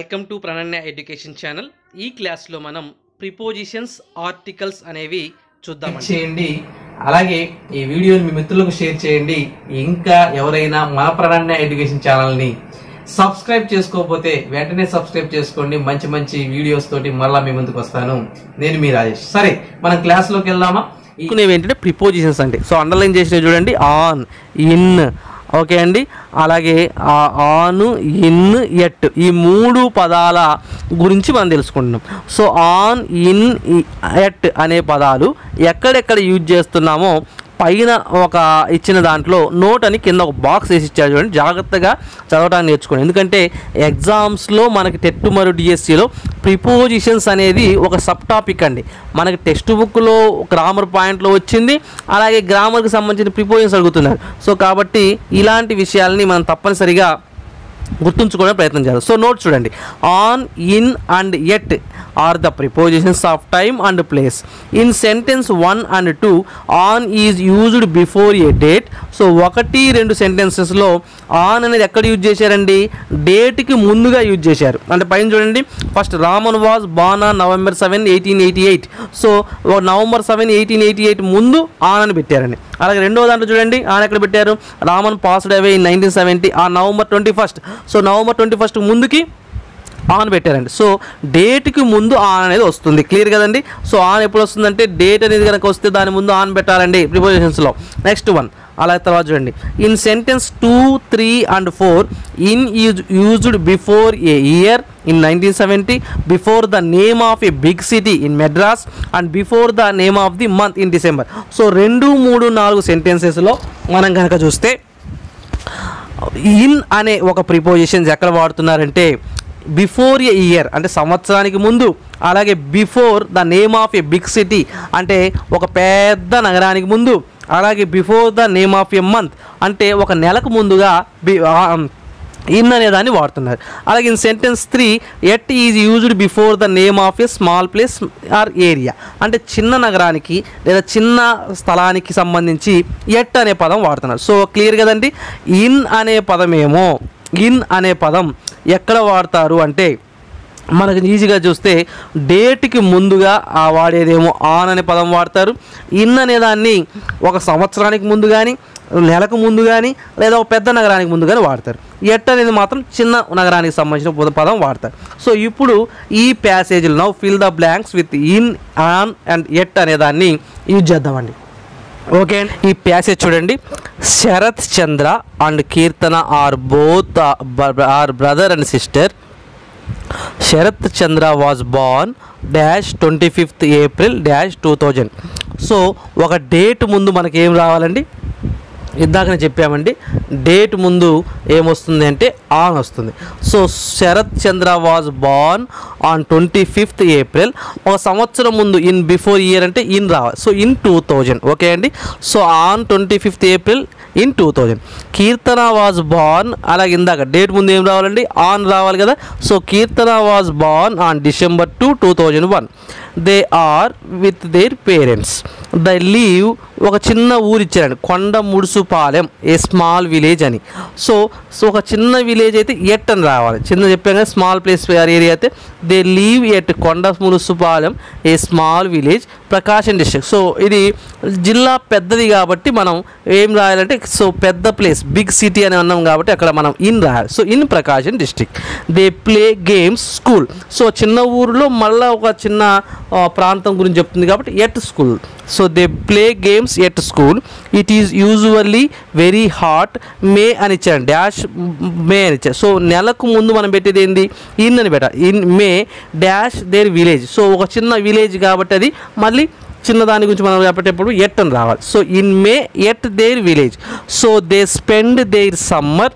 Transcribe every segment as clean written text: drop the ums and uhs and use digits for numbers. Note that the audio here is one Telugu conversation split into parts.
Welcome to Prananya education channel. ఈ క్లాస్లో మనం ప్రిపోజిషన్స్, ఆర్టికల్స్ అనేవి చూద్దామండి. చేయండి, అలాగే ఈ వీడియోని మీ మిత్రులకు షేర్ చేయండి. ఇంకా ఎవరైనా మన ప్రణన్య ఎడ్యుకేషన్ ఛానల్ని సబ్స్క్రైబ్ చేసుకోకపోతే వెంటనే సబ్స్క్రైబ్ చేసుకోండి. మంచి మంచి వీడియోస్ తోటి మళ్ళీ మీ ముందుకు వస్తాను. నేను మీ రాజేష్. సరే, మనం క్లాస్లోకి వెళ్దామా? ఏంటంటే ప్రిపోజిషన్స్ అంటే సో అండర్లైన్ చేసినవి చూడండి. ఆన్, ఇన్, ఓకే అండి. అలాగే ఆన్, ఇన్, ఎట్ ఈ మూడు పదాల గురించి మనం తెలుసుకుంటున్నాం. సో ఆన్, ఇన్, ఎట్ అనే పదాలు ఎక్కడెక్కడ యూజ్ చేస్తున్నామో పైన ఒక ఇచ్చిన దాంట్లో నోట్ అని కింద ఒక బాక్స్ వేసి ఇచ్చారు చూడండి. జాగ్రత్తగా చదవడానికి నేర్చుకోండి. ఎందుకంటే ఎగ్జామ్స్లో మనకి టెట్ మరియు డిఎస్సిలో ప్రిపోజిషన్స్ అనేది ఒక సబ్ టాపిక్ అండి. మనకి టెక్స్ట్ బుక్లో గ్రామర్ పాయింట్లో వచ్చింది, అలాగే గ్రామర్కి సంబంధించిన ప్రిపోజిషన్స్ అడుగుతున్నారు. సో కాబట్టి ఇలాంటి విషయాలని మనం తప్పనిసరిగా గుర్తుంచుకోవడం ప్రయత్నం చేయాలి. సో నోట్ చూడండి. On, in and at are the prepositions of time and place. In sentence 1 and 2 on is used before a date. So 1-2 సెంటెన్సెస్లో ఆన్ అనేది ఎక్కడ యూజ్ చేశారండి? డేట్కి ముందుగా యూజ్ చేశారు. అంటే పైన చూడండి, first Raman was born on November 7, 1888. So November 7, 1888 ముందు ఆన్ అని పెట్టారండి. అలాగే రెండవ దాంట్లో చూడండి, ఆన్ ఎక్కడ పెట్టారు? రామన్ పాస్డ్ అవే ఇన్ 1970 ఆ November 21st. So November 21st ముందుకి ఆన్ పెట్టారండి. సో డేట్కి ముందు ఆన్ అనేది వస్తుంది. క్లియర్ కదండి? సో ఆన్ ఎప్పుడు వస్తుందంటే డేట్ అనేది కనుక వస్తే దాని ముందు ఆన్ పెట్టాలండి ప్రిపోజిషన్స్లో. నెక్స్ట్ వన్, అలా తర్వాత చూడండి. In sentence 2, 3 and 4 in is used before A year in 1970, before the name of a big city in Madras and before the name of the month in December. So 2, 3, 4 సెంటెన్సెస్లో మనం కనుక చూస్తే ఇన్ అనే ఒక ప్రిపోజిషన్స్ ఎక్కడ వాడుతున్నారంటే బిఫోర్ ఏ ఇయర్ అంటే సంవత్సరానికి ముందు, అలాగే before the name of a big city అంటే ఒక పెద్ద నగరానికి ముందు, అలాగే before the name of a month అంటే ఒక నెలకు ముందుగా ఇన్ అనే దాన్ని వాడుతున్నారు. అలాగే in sentence 3 at is used before the name of a small place or area అంటే చిన్న నగరానికి లేదా చిన్న స్థలానికి సంబంధించి ఎట్ అనే పదం వాడుతున్నారు. సో క్లియర్ కదండి? ఇన్ అనే పదమేమో, ఇన్ అనే పదం ఎక్కడ వాడతారు అంటే మనకు ఈజీగా చూస్తే డేట్కి ముందుగా వాడేదేమో ఆన్ అనే పదం వాడతారు. ఇన్ అనే దాన్ని ఒక సంవత్సరానికి ముందు కానీ, నెలకు ముందు కానీ, లేదా ఒక పెద్ద నగరానికి ముందు కానీ వాడతారు. ఎట్ అనేది మాత్రం చిన్న నగరానికి సంబంధించిన పదం వాడతారు. సో ఇప్పుడు ఈ ప్యాసేజ్లు now fill the blanks with in, on and at అనే దాన్ని యూజ్ చేద్దామండి. ఓకే, ఈ ప్యాసేజ్ చూడండి. Sarath Chandra and Keerthana are both are brother and sister. Sarath Chandra was born dash 25th April dash 2000. So ఒక డేట్ ముందు మనకి ఏం రావాలండి? ఇందాకనే చెప్పామండి, డేట్ ముందు ఏమొస్తుంది అంటే ఆన్ వస్తుంది. So Sarath Chandra was born on 25th April. ఒక సంవత్సరం ముందు ఇన్ బిఫోర్ ఇయర్ అంటే ఇన్ రావాలి. So in 2000. ఓకే అండి? So on 25th April in 2000. Keerthana was born, అలాగే ఇందాక డేట్ ముందు ఏం రావాలండి? ఆన్ రావాలి కదా. So Keerthana was born on December 2, 2001. They are with their parents. The live ఒక చిన్న ఊరు ఇచ్చారండి, Konda Mudusupalem, a small village అని. సో ఒక చిన్న విలేజ్ అయితే ఎట్ అని రావాలి. చిన్న చెప్పాను కదా, స్మాల్ ప్లేస్ ఏరియా అయితే they leave at Konda Mudusupalem, a small village, Prakasam district. So ఇది జిల్లా పెద్దది కాబట్టి మనం ఏం రాయాలంటే సో పెద్ద ప్లేస్ బిగ్ సిటీ అని అన్నాం కాబట్టి అక్కడ మనం ఇన్ రాయాలి. So in Prakasam district. They play games school. So చిన్న ఊరిలో మళ్ళీ ఒక చిన్న ప్రాంతం గురించి చెప్తుంది కాబట్టి at school. So they play games at school. It is usually very hot May అని ఇచ్చారు, డాష్ మే అని ఇచ్చారు. సో నెలకు ముందు మనం పెట్టేది ఏంది? ఇన్ అని పెట్టాలి. In may dash their village. So ఒక చిన్న విలేజ్ కాబట్టి అది మళ్ళీ చిన్నదాని గురించి మనం చెప్పేటప్పుడు ఎట్ అని రావాలి. So in may at their village. So they spend their summer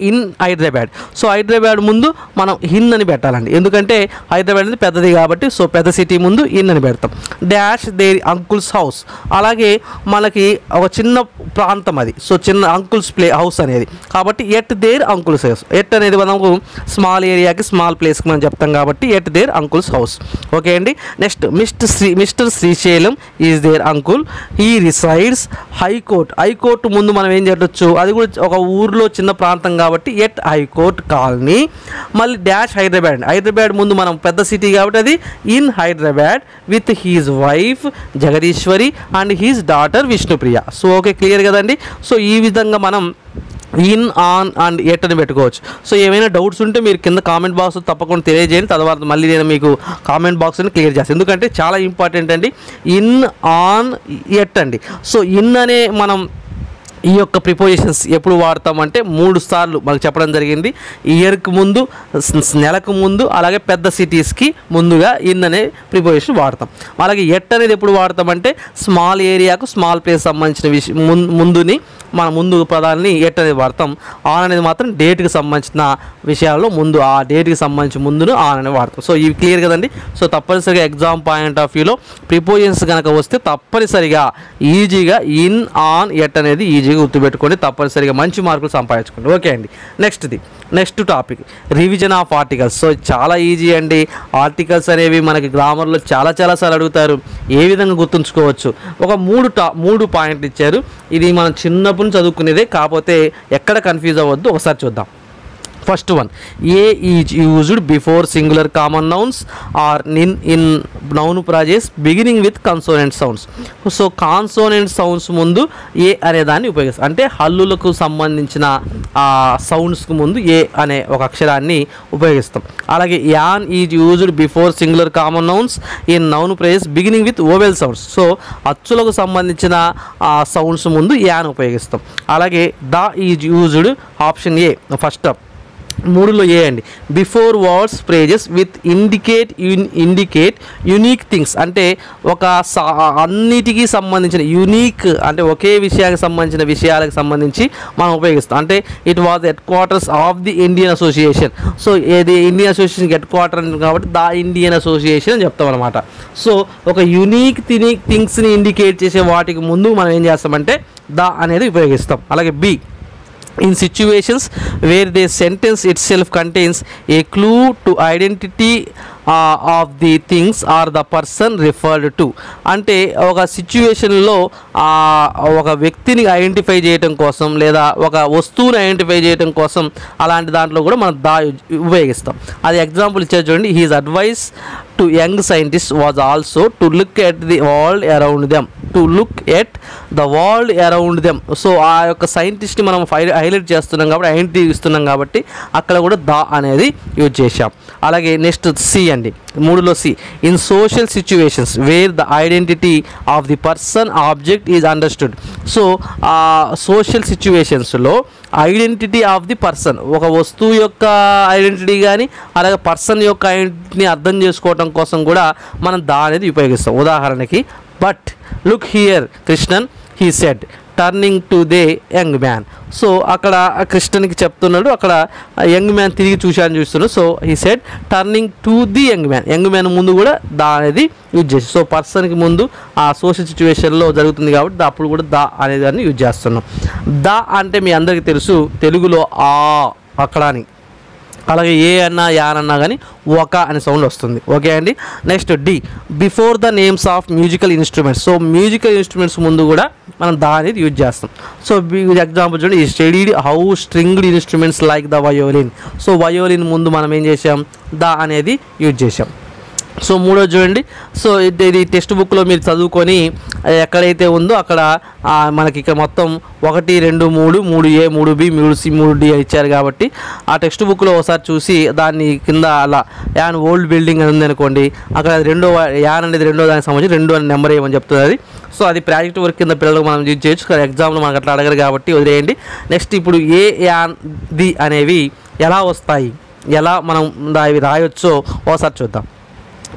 in Hyderabad. So Hyderabad ముందు మనం ఇన్ అని పెట్టాలండి, ఎందుకంటే హైదరాబాద్ అనేది పెద్దది కాబట్టి. సో పెద్ద సిటీ ముందు ఇన్ అని పెడతాం. Dash their uncle's house. అలాగే మనకి ఒక చిన్న ప్రాంతం అది. సో చిన్న అంకుల్స్ హౌస్ అనేది కాబట్టి at their uncle's house. At అనేది మనకు స్మాల్ ఏరియాకి స్మాల్ ప్లేస్కి మనం చెప్తాం కాబట్టి at their uncle's house. Okay అండి? Next mister Srisailam is their uncle. He resides high court. High court ముందు మనం ఏం చేయవచ్చు? అది కూడా ఒక ఊరిలో చిన్న ప్రాంతం వాడతాం కాబట్టి ఎట్ హైకోర్ట్ కాలనీ. మళ్ళీ డాష్ హైదరాబాద్, హైదరాబాద్ ముందు మనం పెద్ద సిటీ కాబట్టి అది in Hyderabad with his wife Jagadeeswari and his daughter Vishnupriya. So okay, clear కదండి. సో ఈ విధంగా మనం ఇన్, ఆన్ అండ్ ఎట్ అని పెట్టుకోవచ్చు. సో ఏమైనా డౌట్స్ ఉంటే మీరు కింద కామెంట్ బాక్స్ తప్పకుండా తెలియజేయండి. తర్వాత మళ్ళీ నేను మీకు కామెంట్ బాక్స్ని క్లియర్ చేస్తాను, ఎందుకంటే చాలా ఇంపార్టెంట్ అండి. ఇన్, ఆన్, ఎట్ అండి. సో ఇన్ అనే మనం ఈ యొక్క ప్రిపోజిషన్స్ ఎప్పుడు వాడతామంటే 3 సార్లు మనకు చెప్పడం జరిగింది. ఇయర్కి ముందు, నెలకు ముందు, అలాగే పెద్ద సిటీస్కి ముందుగా ఇన్ అనే ప్రిపోజిషన్ వాడతాం. అలాగే ఎట్ అనేది ఎప్పుడు వాడతామంటే స్మాల్ ఏరియాకు, స్మాల్ ప్లేస్ సంబంధించిన ముందుని మన ముందు పదాలని ఎట్ అనేది వాడతాం. ఆన్ అనేది మాత్రం డేట్కి సంబంధించిన విషయాల్లో ముందు, ఆ డేట్కి సంబంధించి ముందును ఆన్ అనేది వాడతాం. సో ఇవి క్లియర్ కదండి. సో తప్పనిసరిగా ఎగ్జామ్ పాయింట్ ఆఫ్ వ్యూలో ప్రిపోజిషన్స్ కనుక వస్తే తప్పనిసరిగా ఈజీగా ఇన్, ఆన్, ఎట్ అనేది ఈజీగా గుర్తుపెట్టుకోండి. తప్పనిసరిగా మంచి మార్కులు సంపాదించుకోండి. ఓకే అండి. Next topic revision of articles. So చాలా ఈజీ అండి. ఆర్టికల్స్ అనేవి మనకి గ్రామర్లో చాలా సార్లు అడుగుతారు. ఏ విధంగా గుర్తుంచుకోవచ్చు? ఒక 3 పాయింట్లు ఇచ్చారు. ఇది మనం చిన్నప్పటి నుంచి చదువుకునేదే, కాకపోతే ఎక్కడ కన్ఫ్యూజ్ అవ్వద్దు. ఒకసారి చూద్దాం. First one, a is used before singular common nouns or in noun phrases beginning with consonant sounds. So consonant sounds ముందు ఏ అనే దాన్ని ఉపయోగిస్తాం. అంటే హల్లులకు సంబంధించిన సౌండ్స్కి ముందు ఏ అనే ఒక అక్షరాన్ని ఉపయోగిస్తాం. అలాగే an is used before singular common nouns in noun phrases beginning with vowel sounds. So అచ్చులకు సంబంధించిన సౌండ్స్ ముందు యాన్ ఉపయోగిస్తాం. అలాగే the is used option a first 3లో ఏ అండి. Before words phrases with indicate unique things. అంటే ఒక అన్నిటికీ సంబంధించిన యూనిక్, అంటే ఒకే విషయానికి సంబంధించిన విషయాలకు సంబంధించి మనం ఉపయోగిస్తాం. అంటే it was head quarters of the Indian association. So ఏది ఇండియన్ అసోసియేషన్ హెడ్ క్వార్టర్ కాబట్టి ద ఇండియన్ అసోసియేషన్ అని చెప్తాం అనమాట. సో ఒక యూనిక్ థింగ్స్ని ఇండికేట్ చేసే వాటికి ముందు మనం ఏం చేస్తామంటే ద అనేది ఉపయోగిస్తాం. అలాగే B, in situations where the sentence itself contains a clue to identity of the things or the person referred to. అంటే ఒక సిచ్యువేషన్లో ఒక వ్యక్తిని ఐడెంటిఫై చేయడం కోసం లేదా ఒక వస్తువుని ఐడెంటిఫై చేయడం కోసం అలాంటి దాంట్లో కూడా మనం దా ఉపయోగిస్తాం. అది ఎగ్జాంపుల్ ఇచ్చారు చూడండి. His advice to young scientist was also to look at the world around them. So ఆ యొక్క సైంటిస్ట్ని మనం హైలైట్ చేస్తున్నాం కాబట్టి, ఐడెంటిటీ ఇస్తున్నాం కాబట్టి అక్కడ కూడా ద అనేది యూజ్ చేశాం. అలాగే నెక్స్ట్ సి అండి. 3లో C, in social situations where the identity of the person object is understood. So social సిచ్యువేషన్స్లో ఐడెంటిటీ ఆఫ్ ది పర్సన్, ఒక వస్తువు యొక్క ఐడెంటిటీ కానీ అలాగే పర్సన్ యొక్క ఐడెంటిటీని అర్థం చేసుకోవడం కోసం కూడా మనం దా అనేది ఉపయోగిస్తాం. ఉదాహరణకి, but look here Krishnan he said turning to they young man. So అక్కడ కృష్ణన్కి చెప్తున్నాడు, అక్కడ యంగ్ మ్యాన్ తిరిగి చూస్తున్నాడు. So he said turning to the young man ముందు కూడా దా అనేది యూజ్ చేసి. సో పర్సన్కి ముందు ఆ సోషల్ సిచ్యువేషన్లో జరుగుతుంది కాబట్టి అప్పుడు కూడా దా అనే దాన్ని యూజ్ చేస్తున్నాం. దా అంటే మీ అందరికీ తెలుసు తెలుగులో ఆ అక్కడ అని. అలాగే ఏ అన్నా యాన్ అన్నా కానీ ఒక అనే సౌండ్ వస్తుంది. ఓకే అండి. Next the, before the names of musical instruments. So musical instruments ముందు కూడా మనం దా అనేది యూజ్ చేస్తాం. సో ఎగ్జాంపుల్ చూడండి, ఈ studied how stringed instruments like the violin. So violin ముందు మనం ఏం చేసాం, దా అనేది యూజ్ చేసాం. సో 3 చూడండి. సో ఇది టెక్స్ట్ బుక్లో మీరు చదువుకొని ఎక్కడైతే ఉందో అక్కడ మనకి ఇక్కడ మొత్తం 1, 2, 3, 3A, 3B, 3C, 3D ఇచ్చారు కాబట్టి ఆ టెక్స్ట్ బుక్లో ఒకసారి చూసి దాన్ని కింద అలా యాన్ ఓల్డ్ బిల్డింగ్ అని ఉంది అనుకోండి, అక్కడ యాన్ అనేది రెండో దానికి సంబంధించి 2 అని నెంబర్ ఏమని చెప్తుంది అది. సో అది ప్రాజెక్ట్ వర్క్ కింద పిల్లలకు మనం యూజ్ చేయొచ్చు. ఎగ్జామ్లో మనకు అట్లా అడగరు కాబట్టి వదిలేయండి. నెక్స్ట్ ఇప్పుడు ఏ, యాన్, ది అనేవి ఎలా వస్తాయి, ఎలా మనం అవి రాయొచ్చో ఒకసారి చూద్దాం.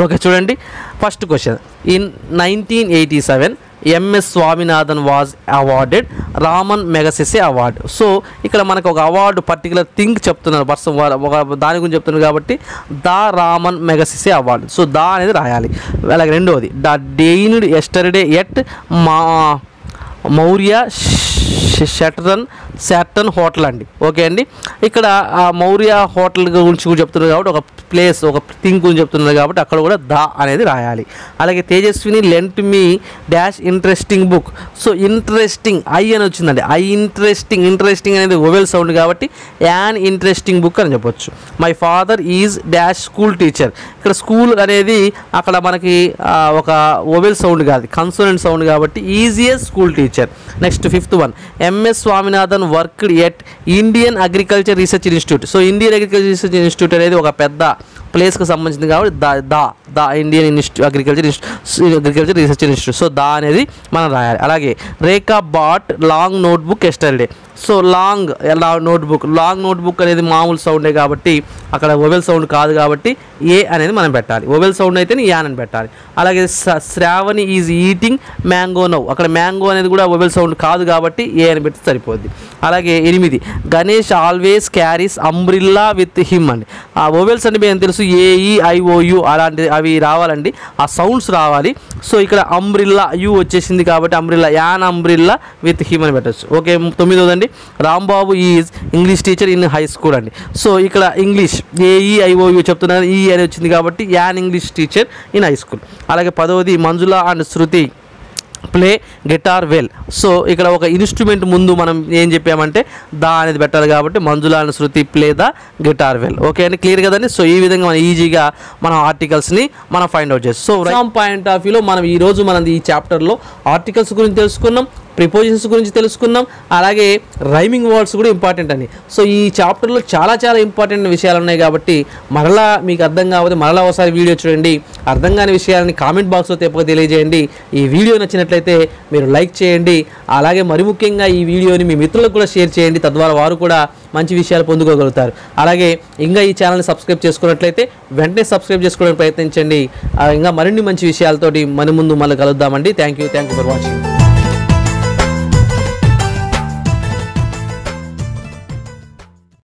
ఓకే చూడండి. First question, in 1987 MS Swaminathan was awarded Ramon Magsaysay award. So ఇక్కడ మనకు ఒక అవార్డు పర్టికులర్ థింగ్ చెప్తున్నారు, పర్సన్ ఒక దాని గురించి చెప్తున్నారు కాబట్టి the Ramon Magsaysay award. So the అనేది రాయాలి. అలాగే రెండవది, the dined yesterday at Maurya Saturn hotel అండి. ఓకే అండి. ఇక్కడ ఆ మౌర్య హోటల్ గురించి కూడా చెప్తున్నారు కాబట్టి ఒక ప్లేస్ ఒక థింగ్ గురించి చెప్తున్నారు కాబట్టి అక్కడ కూడా ద అనేది రాయాలి. అలాగే Tejaswini lent me dash interesting book. So interesting I అని వచ్చిందండి. ఐ ఇంట్రెస్టింగ్ అనేది ఓవెల్ సౌండ్ కాబట్టి యాన్ ఇంట్రెస్టింగ్ బుక్ అని చెప్పొచ్చు. My father is dash school teacher. ఇక్కడ స్కూల్ అనేది అక్కడ మనకి ఒక ఓవెల్ సౌండ్ కాదు, కన్సోనెంట్ సౌండ్ కాబట్టి easiest school teacher. Next 5th one, MS Swaminathan worked at Indian agriculture research institute. So Indian agriculture research institute అనేది ఒక పెద్ద ప్లేస్కి సంబంధించింది కాబట్టి the Indian agriculture research institute. So the అనేది మనం రాయాలి. అలాగే Rekha bought long notebook yesterday. So long notebook అనేది మామూలు సౌండే కాబట్టి అక్కడ ఓవెల్ సౌండ్ కాదు కాబట్టి ఏ అనేది మనం పెట్టాలి. ఓవెల్ సౌండ్ అయితే యాన్ అని పెట్టాలి. అలాగే Sravani is eating mango now. అక్కడ మ్యాంగో అనేది కూడా ఓవెల్ సౌండ్ కాదు కాబట్టి ఏ అని పెడితే సరిపోద్ది. అలాగే 8, Ganesh always carries umbrella with him అండి. ఆ ఓవెల్స్ అంటే మేము తెలుసు AEIOU అలాంటి అవి రావాలండి, ఆ సౌండ్స్ రావాలి. సో ఇక్కడ అంబ్రిల్లా యూ వచ్చేసింది కాబట్టి umbrella an umbrella with him అని పెట్టచ్చు. ఓకే. 9వదండి, Rambabu is English teacher in high school అండి. సో ఇక్కడ ఇంగ్లీష్ AEIOU చెప్తున్నారు, ఈ అని వచ్చింది కాబట్టి an English teacher in high school. అలాగే 10వది, Manjula and Shruti play guitar well. సో ఇక్కడ ఒక ఇన్స్ట్రుమెంట్ ముందు మనం ఏం చెప్పామంటే దా అనేది పెట్టాలి కాబట్టి Manjula and Shruti play the guitar well. Okay అండి, క్లియర్ కదండి. సో ఈ విధంగా మనం ఈజీగా మనం ఆర్టికల్స్ని మనం ఫైండ్ అవుట్ చేస్తాం. సో ఫ్రమ్ పాయింట్ ఆఫ్ వ్యూలో మనం ఈరోజు ఈ చాప్టర్లో ఆర్టికల్స్ గురించి తెలుసుకున్నాం, ప్రిపోజిషన్స్ గురించి తెలుసుకున్నాం, అలాగే రైమింగ్ వర్డ్స్ కూడా ఇంపార్టెంట్ అండి. సో ఈ చాప్టర్లో చాలా ఇంపార్టెంట్ విషయాలు ఉన్నాయి కాబట్టి మరలా మీకు అర్థం కాకపోతే మరలా ఒకసారి వీడియో చూడండి. అర్థం కాని విషయాలని కామెంట్ బాక్స్లో తెలియజేయండి. ఈ వీడియో నచ్చినట్లయితే మీరు లైక్ చేయండి. అలాగే మరి ముఖ్యంగా ఈ వీడియోని మీ మిత్రులకు కూడా షేర్ చేయండి, తద్వారా వారు కూడా మంచి విషయాలు పొందుకోగలుగుతారు. అలాగే ఇంకా ఈ ఛానల్ని సబ్స్క్రైబ్ చేసుకున్నట్లయితే వెంటనే సబ్స్క్రైబ్ చేసుకోవడానికి ప్రయత్నించండి. ఇంకా మరిన్ని మంచి విషయాలతోటి మన ముందు మళ్ళీ కలుద్దామండి. Thank you for watching.